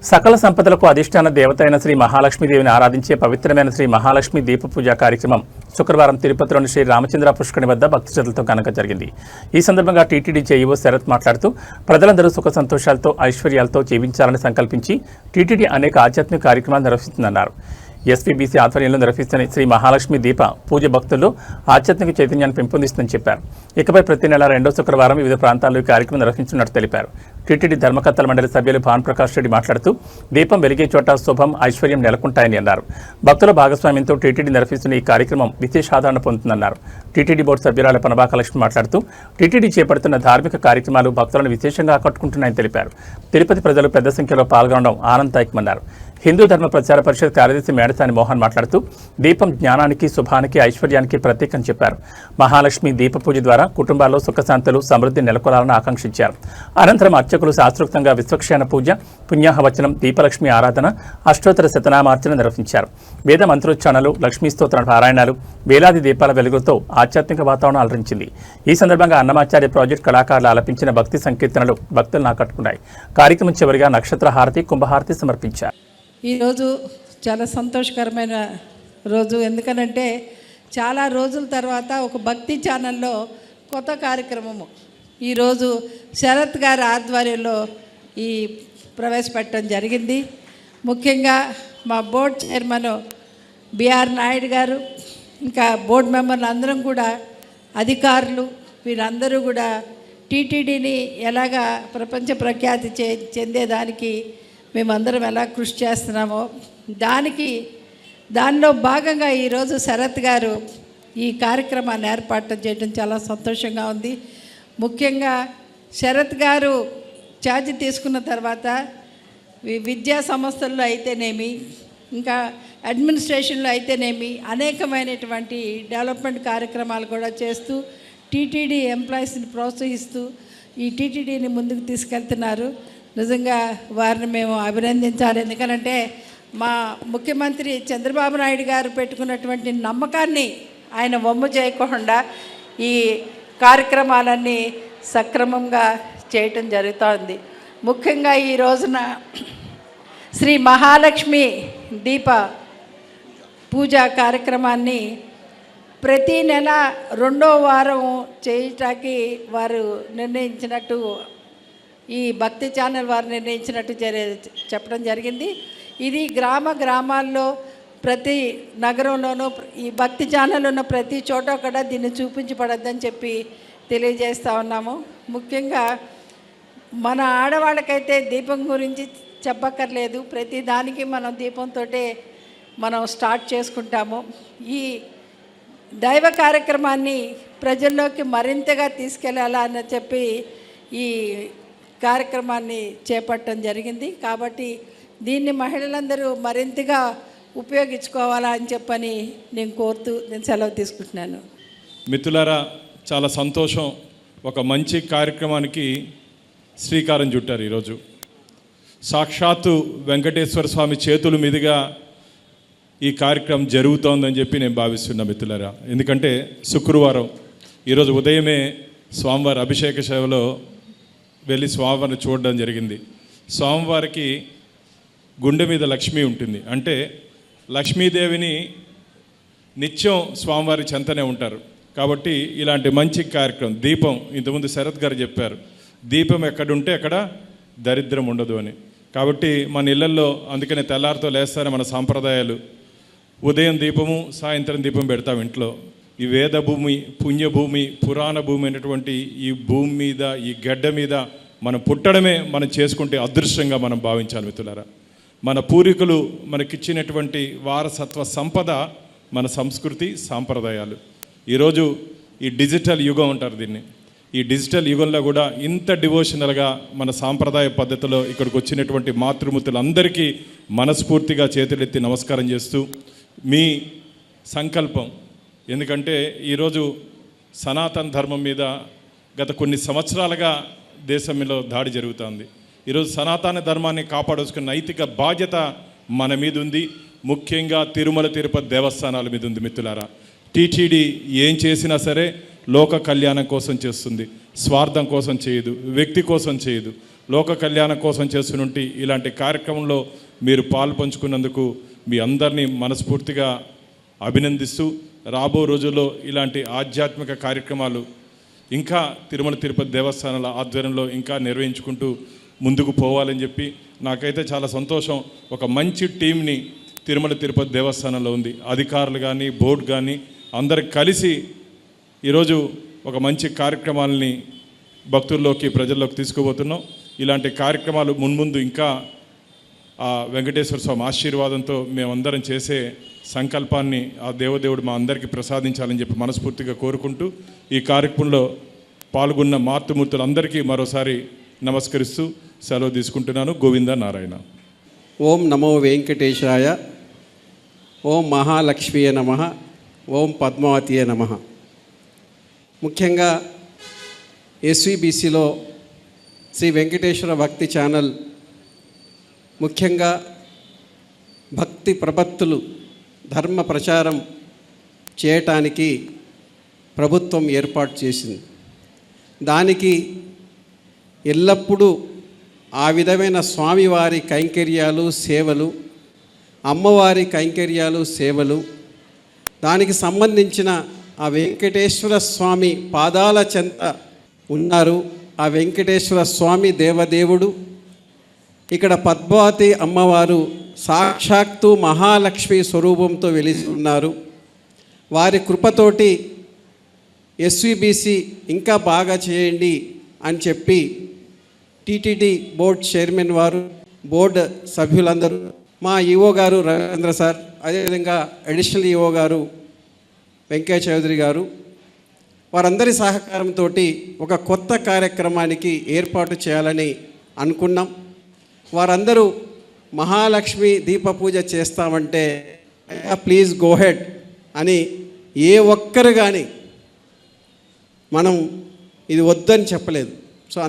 సకల సంపదలకు అధిష్టాన దేవత అయిన శ్రీ మహాలక్ష్మీదేవిని ఆరాధించే పవిత్రమైన శ్రీ మహాలక్ష్మి దీప పూజ కార్యక్రమం శుక్రవారం తిరుపతిలోని శ్రీ రామచంద్ర పుష్కరిణి వద్ద భక్తి శ్రద్ధలతో ఘనంగా జరిగింది. ఈ సందర్భంగా టీటీడీ జేఈఓ శరత్ మాట్లాడుతూ ప్రజలందరూ సుఖ సంతోషాలతో ఐశ్వర్యాలతో జీవించాలని సంకల్పించి టీటీడీ అనేక ఆధ్యాత్మిక కార్యక్రమాలు నిర్వహిస్తుందన్నారు. ఎస్పీబీసీ ఆధ్వర్యంలో నిర్వహిస్తున్న శ్రీ మహాలక్ష్మి దీప పూజ భక్తుల్లో ఆధ్యాత్మిక చైతన్యాన్ని పెంపొందిస్తుందని చెప్పారు. ఇకపై ప్రతి నెల 2వ శుక్రవారం వివిధ ప్రాంతాల్లో ఈ కార్యక్రమం నిర్వహించినట్టు తెలిపారు. టీటీడీ ధర్మకర్తల మండలి సభ్యులు భానుప్రకాష్ రెడ్డి మాట్లాడుతూ దీపం వెలిగే చోట శుభం ఐశ్వర్యం నెలకొంటాయని అన్నారు. భక్తుల భాగస్వామ్యంతో టీటీడీ నిర్వహిస్తున్న ఈ కార్యక్రమం విశేష ఆదరణ పొందుతుందన్నారు. టీటీడీ బోర్డు సభ్యురాలు పనబాక లక్ష్మి మాట్లాడుతూ టీటీడీ చేపడుతున్న ధార్మిక కార్యక్రమాలు భక్తులను విశేషంగా ఆకట్టుకుంటున్నాయని తెలిపారు. తిరుపతి ప్రజలు పెద్ద సంఖ్యలో పాల్గొనడం ఆనందదాయకమన్నారు. హిందూ ధర్మ ప్రచార పరిషత్ కార్యదర్శి మేడసాని మోహన్ మాట్లాడుతూ దీపం జ్ఞానానికి, శుభానికి, ఐశ్వర్యానికి ప్రతీకని చెప్పారు. మహాలక్ష్మి దీప పూజ ద్వారా కుటుంబాల్లో సుఖశాంతులు, సమృద్ధి నెలకొలాలని ఆకాంక్షించారు. అనంతరం అర్చకులు శాస్త్రోక్తంగా విశ్వక్షేణ పూజ, పుణ్యాహవచనం, దీపలక్ష్మి ఆరాధన, అష్టోత్తర శతనామార్చన నిర్వహించారు. వేద మంత్రోచ్చారణలు, లక్ష్మీ స్తోత్ర పారాయణాలు, వేలాది దీపాల వెలుగుతో ఆధ్యాత్మిక వాతావరణం అలరించింది. ఈ సందర్భంగా అన్నమాచార్య ప్రాజెక్ట్ కళాకారులు ఆలపించిన భక్తి సంకీర్తనలు భక్తులను ఆకట్టుకున్నాయి. కార్యక్రమం చివరిగా నక్షత్ర హారతి, కుంభహారతి సమర్పించారు. ఈరోజు చాలా సంతోషకరమైన రోజు. ఎందుకనంటే చాలా రోజుల తర్వాత ఒక భక్తి ఛానల్లో కొత్త కార్యక్రమము ఈరోజు శరత్ గారి ఆధ్వర్యంలో ఈ ప్రవేశపెట్టడం జరిగింది. ముఖ్యంగా మా బోర్డు చైర్మన్ బిఆర్ నాయుడు గారు, ఇంకా బోర్డు మెంబర్లు అందరం కూడా, అధికారులు, వీరందరూ కూడా టీటీడీని ఎలాగా ప్రపంచ ప్రఖ్యాతి చెందేదానికి మేమందరం ఎలా కృషి చేస్తున్నామో దానిలో భాగంగా ఈరోజు శరత్ గారు ఈ కార్యక్రమాన్ని ఏర్పాటు చేయడం చాలా సంతోషంగా ఉంది. ముఖ్యంగా శరత్ గారు ఛార్జ్ తీసుకున్న తర్వాత విద్యా సంస్థల్లో అయితేనేమి, ఇంకా అడ్మినిస్ట్రేషన్లో అయితేనేమి అనేకమైనటువంటి డెవలప్మెంట్ కార్యక్రమాలు కూడా చేస్తూ టీటీడీ ఎంప్లాయీస్ని ప్రోత్సహిస్తూ ఈ టీటీడీని ముందుకు తీసుకెళ్తున్నారు. నిజంగా వారిని మేము అభినందించాలి. ఎందుకంటే మా ముఖ్యమంత్రి చంద్రబాబు నాయుడు గారు పెట్టుకున్నటువంటి నమ్మకాన్ని ఆయన వమ్ము చేయకుండా ఈ కార్యక్రమాలన్నీ సక్రమంగా చేయటం జరుగుతోంది. ముఖ్యంగా ఈ రోజున శ్రీ మహాలక్ష్మి దీప పూజ కార్యక్రమాన్ని ప్రతీ నెల 2వ వారం చేయటానికి వారు నిర్ణయించినట్టు, ఈ భక్తి ఛానల్ వారు నిర్ణయించినట్టు చెప్పడం జరిగింది. ఇది గ్రామాల్లో ప్రతి నగరంలోనూ ఈ భక్తి ఛానల్ ఉన్న ప్రతి చోట కూడా దీన్ని చూపించబడద్దని చెప్పి తెలియజేస్తూ ఉన్నాము. ముఖ్యంగా మన ఆడవాళ్ళకైతే దీపం గురించి చెప్పక్కర్లేదు. ప్రతి దానికి మనం దీపంతో మనం స్టార్ట్ చేసుకుంటాము. ఈ దైవ కార్యక్రమాన్ని ప్రజల్లోకి మరింతగా తీసుకెళ్లాలా అని చెప్పి ఈ కార్యక్రమాన్ని చేపట్టడం జరిగింది. కాబట్టి దీన్ని మహిళలందరూ మరింతగా ఉపయోగించుకోవాలా అని చెప్పని నేను కోరుతూ నేను సెలవు తీసుకుంటున్నాను. మిత్రులారా, చాలా సంతోషం. ఒక మంచి కార్యక్రమానికి శ్రీకారం చుట్టారు. ఈరోజు సాక్షాత్తు వెంకటేశ్వర స్వామి చేతుల మీదుగా ఈ కార్యక్రమం జరుగుతోందని చెప్పి నేను భావిస్తున్నా మిత్రులారా. ఎందుకంటే శుక్రవారం ఈరోజు ఉదయమే స్వామివారి అభిషేక సేవలో వెళ్ళి స్వామివారిని చూడడం జరిగింది. స్వామివారికి గుండె మీద లక్ష్మి ఉంటుంది. అంటే లక్ష్మీదేవిని నిత్యం స్వామివారి చెంతనే ఉంటారు. కాబట్టి ఇలాంటి మంచి కార్యక్రమం దీపం, ఇంతకుముందు శరత్ గారు చెప్పారు, దీపం ఎక్కడుంటే అక్కడ దరిద్రం ఉండదు అని. కాబట్టి మన ఇళ్లల్లో అందుకనే తెల్లారితో లేస్తారని మన సాంప్రదాయాలు. ఉదయం దీపము, సాయంత్రం దీపం పెడతాం ఇంట్లో. ఈ వేద భూమి, పుణ్యభూమి, పురాణ భూమి అనేటువంటి ఈ భూమి మీద, ఈ గడ్డ మీద మనం పుట్టడమే మనం చేసుకుంటే అదృష్టంగా మనం భావించాలి మిత్రులారా. మన పూర్వీకులు మనకిచ్చినటువంటి వారసత్వ సంపద మన సంస్కృతి, సాంప్రదాయాలు. ఈరోజు ఈ డిజిటల్ యుగం అంటారు దీన్ని. ఈ డిజిటల్ యుగంలో కూడా ఇంత డివోషనల్గా మన సాంప్రదాయ పద్ధతిలో ఇక్కడికి వచ్చినటువంటి మాతృమూర్తులందరికీ మనస్ఫూర్తిగా చేతులెత్తి నమస్కారం చేస్తూ మీ సంకల్పం, ఎందుకంటే ఈరోజు సనాతన ధర్మం మీద గత కొన్ని సంవత్సరాలుగా దేశంలో దాడి జరుగుతుంది. ఈరోజు సనాతన ధర్మాన్ని కాపాడుకున్న నైతిక బాధ్యత మన మీద ఉంది. ముఖ్యంగా తిరుమల తిరుపతి దేవస్థానాల మీద ఉంది మిత్రులారా. టీటీడీ ఏం చేసినా సరే లోక కళ్యాణం కోసం చేస్తుంది, స్వార్థం కోసం చేయదు, వ్యక్తి కోసం చేయదు. లోక కళ్యాణం కోసం చేస్తున్నట్టు ఇలాంటి కార్యక్రమంలో మీరు పాలు పంచుకున్నందుకు మీ అందరినీ మనస్ఫూర్తిగా అభినందిస్తూ రాబో రోజుల్లో ఇలాంటి ఆధ్యాత్మిక కార్యక్రమాలు ఇంకా తిరుమల తిరుపతి దేవస్థానాల ఆధ్వర్యంలో ఇంకా నిర్వహించుకుంటూ ముందుకు పోవాలని చెప్పి నాకైతే చాలా సంతోషం. ఒక మంచి టీంని తిరుమల తిరుపతి దేవస్థానంలో ఉంది. అధికారులు కానీ బోర్డు కానీ అందరు కలిసి ఈరోజు ఒక మంచి కార్యక్రమాలని భక్తుల్లోకి ప్రజల్లోకి తీసుకుపోతున్నాం. ఇలాంటి కార్యక్రమాలు మున్ముందు ఇంకా ఆ వెంకటేశ్వర స్వామి ఆశీర్వాదంతో మేమందరం చేసే సంకల్పాన్ని ఆ దేవదేవుడు మా అందరికీ ప్రసాదించాలని చెప్పి మనస్ఫూర్తిగా కోరుకుంటూ ఈ కార్యక్రమంలో పాల్గొన్న మాతృమూర్తులందరికీ మరోసారి నమస్కరిస్తూ సెలవు తీసుకుంటున్నాను. గోవింద నారాయణ. ఓం నమో వెంకటేశాయ. ఓం మహాలక్ష్మీయ నమః. ఓం పద్మావతియే నమః. ముఖ్యంగా ఎస్వీబీసీలో శ్రీ వెంకటేశ్వర భక్తి ఛానల్ ముఖ్యంగా భక్తి ప్రపత్తులు ధర్మ ప్రచారం చేయటానికి ప్రభుత్వం ఏర్పాటు చేసింది. దానికి ఎల్లప్పుడూ ఆ విధమైన స్వామివారి కైంకర్యాలు సేవలు, అమ్మవారి కైంకర్యాలు సేవలు, దానికి సంబంధించిన ఆ వెంకటేశ్వర స్వామి పాదాల చెంత ఉన్నారు. ఆ వెంకటేశ్వర స్వామి దేవదేవుడు, ఇక్కడ పద్మావతి అమ్మవారు సాక్షాత్తు మహాలక్ష్మి స్వరూపంతో వెలిసి ఉన్నారు. వారి కృపతోటి ఎస్వీబీసీ ఇంకా బాగా చేయండి అని చెప్పి టీటీడీ బోర్డ్ చైర్మన్ వారు, బోర్డు సభ్యులందరూ, మా ఈఓ గారు రవీంద్ర సార్, అదేవిధంగా అడిషనల్ ఈఓ గారు వెంకయ్య చౌదరి గారు, వారందరి సహకారంతో ఒక కొత్త కార్యక్రమానికి ఏర్పాటు చేయాలని అనుకున్నాం. వారందరూ మహాలక్ష్మి దీప పూజ చేస్తామంటే ప్లీజ్ గో హెడ్ అని ఏ ఒక్కరు కానీ మనం ఇది వద్దని చెప్పలేదు. సో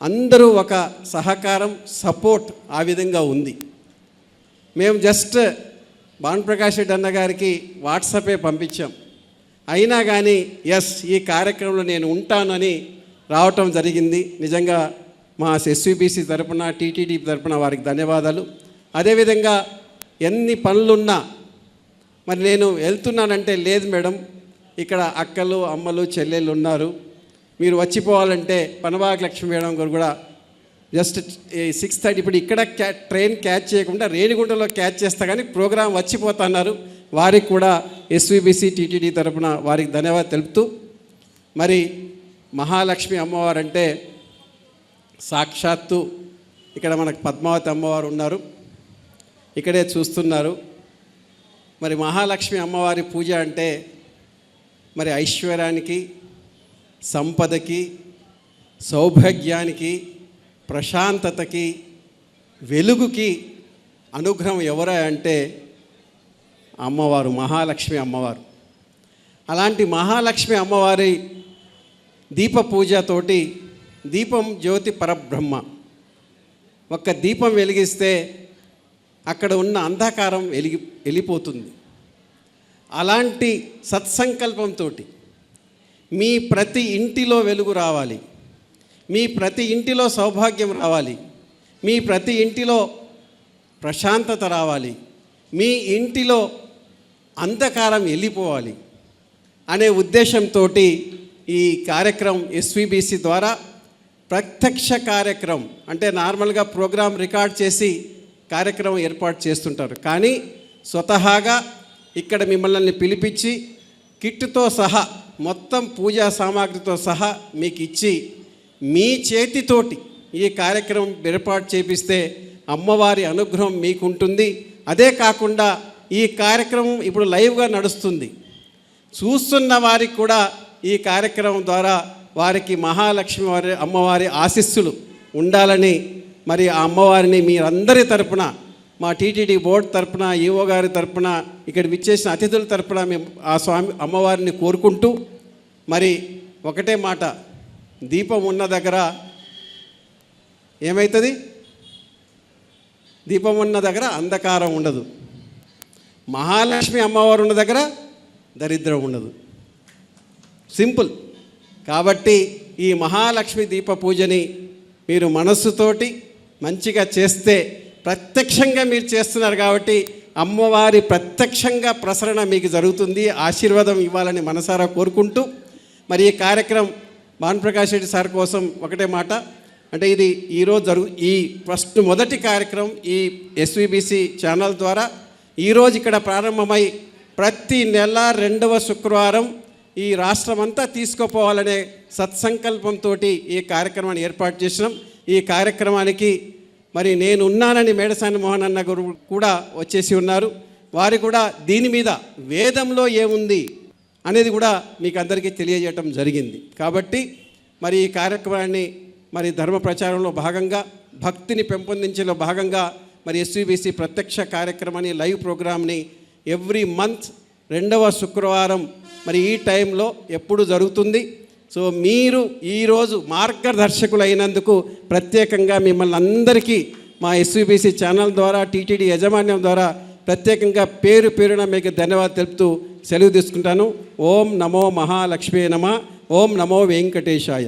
అందరూ ఒక సహకారం, సపోర్ట్ ఆ విధంగా ఉంది. మేము జస్ట్ భానుప్రకాష్ రెడ్డి అన్న గారికి వాట్సాపే పంపించాం. అయినా కానీ ఎస్ ఈ కార్యక్రమంలో నేను ఉంటానని రావటం జరిగింది. నిజంగా మా ఎస్వీబీసీ తరపున, టీటీడీ తరపున వారికి ధన్యవాదాలు. అదేవిధంగా ఎన్ని పనులున్నా మరి నేను వెళ్తున్నానంటే, లేదు మేడం ఇక్కడ అక్కలు అమ్మలు చెల్లెళ్ళు ఉన్నారు, మీరు వచ్చిపోవాలంటే పనబాగ లక్ష్మి మేడం గారు కూడా జస్ట్ 6:30 ఇప్పుడు ఇక్కడ ట్రైన్ క్యాచ్ చేయకుండా రేణిగుంటలో క్యాచ్ చేస్తా కానీ ప్రోగ్రాం వచ్చిపోతున్నారు. వారికి కూడా ఎస్వీబీసీ టీటీడీ తరపున వారికి ధన్యవాదాలు తెలుపుతూ, మరి మహాలక్ష్మి అమ్మవారంటే సాక్షాత్తు ఇక్కడ మనకు పద్మావతి అమ్మవారు ఉన్నారు, ఇక్కడే చూస్తున్నారు. మరి మహాలక్ష్మి అమ్మవారి పూజ అంటే మరి ఐశ్వర్యానికి, సంపదకి, సౌభాగ్యానికి, ప్రశాంతతకి, వెలుగుకి అనుగ్రహం ఎవరా అంటే అమ్మవారు, మహాలక్ష్మి అమ్మవారు. అలాంటి మహాలక్ష్మి అమ్మవారి దీప పూజతోటి దీపం జ్యోతి పరబ్రహ్మ. ఒక్క దీపం వెలిగిస్తే అక్కడ ఉన్న అంధకారం వెళ్ళిపోతుంది. అలాంటి సత్సంకల్పంతో మీ ప్రతి ఇంటిలో వెలుగు రావాలి, మీ ప్రతి ఇంటిలో సౌభాగ్యం రావాలి, మీ ప్రతి ఇంటిలో ప్రశాంతత రావాలి, మీ ఇంటిలో అంధకారం వెళ్ళిపోవాలి అనే ఉద్దేశంతో ఈ కార్యక్రమం ఎస్వీబీసీ ద్వారా ప్రత్యక్ష కార్యక్రమం అంటే నార్మల్గా ప్రోగ్రాం రికార్డ్ చేసి కార్యక్రమం ఏర్పాటు చేస్తుంటారు. కానీ స్వతహాగా ఇక్కడ మిమ్మల్ని పిలిపించి కిట్తో సహా మొత్తం పూజా సామాగ్రితో సహా మీకు ఇచ్చి మీ చేతితోటి ఈ కార్యక్రమం ఏర్పాటు చేపిస్తే అమ్మవారి అనుగ్రహం మీకుంటుంది. అదే కాకుండా ఈ కార్యక్రమం ఇప్పుడు లైవ్గా నడుస్తుంది. చూస్తున్న వారికి కూడా ఈ కార్యక్రమం ద్వారా వారికి మహాలక్ష్మి వారి అమ్మవారి ఆశీస్సులు ఉండాలని మరి ఆ అమ్మవారిని మీరందరి తరపున, మా టీటీడీ బోర్డు తరపున, ఈఓ గారి తరపున, ఇక్కడ విచ్చేసిన అతిథుల తరపున మేము ఆ స్వామి అమ్మవారిని కోరుకుంటూ, మరి ఒకటే మాట, దీపం ఉన్న దగ్గర ఏమవుతుంది? దీపం ఉన్న దగ్గర అంధకారం ఉండదు. మహాలక్ష్మి అమ్మవారు ఉన్న దగ్గర దరిద్రం ఉండదు. సింపుల్. కాబట్టి ఈ మహాలక్ష్మి దీప పూజని మీరు మనస్సుతోటి మంచిగా చేస్తే ప్రత్యక్షంగా మీరు చేస్తున్నారు కాబట్టి అమ్మవారి ప్రత్యక్షంగా ప్రసరణ మీకు జరుగుతుంది. ఆశీర్వాదం ఇవ్వాలని మనసారా కోరుకుంటూ మరి ఈ కార్యక్రమం భానుప్రకాష్ రెడ్డి సార్ కోసం ఒకటే మాట, అంటే ఇది ఈరోజు ఈ మొదటి కార్యక్రమం ఈ ఎస్విబిసి ఛానల్ ద్వారా ఈరోజు ఇక్కడ ప్రారంభమై ప్రతి నెల 2వ శుక్రవారం ఈ రాష్ట్రమంతా తీసుకుపోవాలనే సత్సంకల్పంతో ఈ కార్యక్రమాన్ని ఏర్పాటు చేసినాం. ఈ కార్యక్రమానికి మరి నేను ఉన్నానని మేడసాని మోహన్ అన్న గారు కూడా వచ్చేసి ఉన్నారు. వారు కూడా దీని మీద వేదంలో ఏముంది అనేది కూడా మీకు అందరికీ తెలియజేయటం జరిగింది. కాబట్టి మరి ఈ కార్యక్రమాన్ని మరి ధర్మ ప్రచారంలో భాగంగా, భక్తిని పెంపొందించేలో భాగంగా మరి ఎస్విబిసి ప్రత్యక్ష కార్యక్రమాన్ని, లైవ్ ప్రోగ్రామ్ని ఎవ్రీ మంత్ 2వ శుక్రవారం మరి ఈ టైంలో ఎప్పుడు జరుగుతుంది. సో మీరు ఈరోజు మార్గదర్శకులు అయినందుకు ప్రత్యేకంగా మిమ్మల్ని అందరికీ మా ఎస్విబిసి ఛానల్ ద్వారా, టీటీడీ యాజమాన్యం ద్వారా ప్రత్యేకంగా పేరు పేరున మీకు ధన్యవాదాలు తెలుపుతూ సెలవు తీసుకుంటాను. ఓం నమో మహాలక్ష్మీ నమః. ఓం నమో వెంకటేశాయ.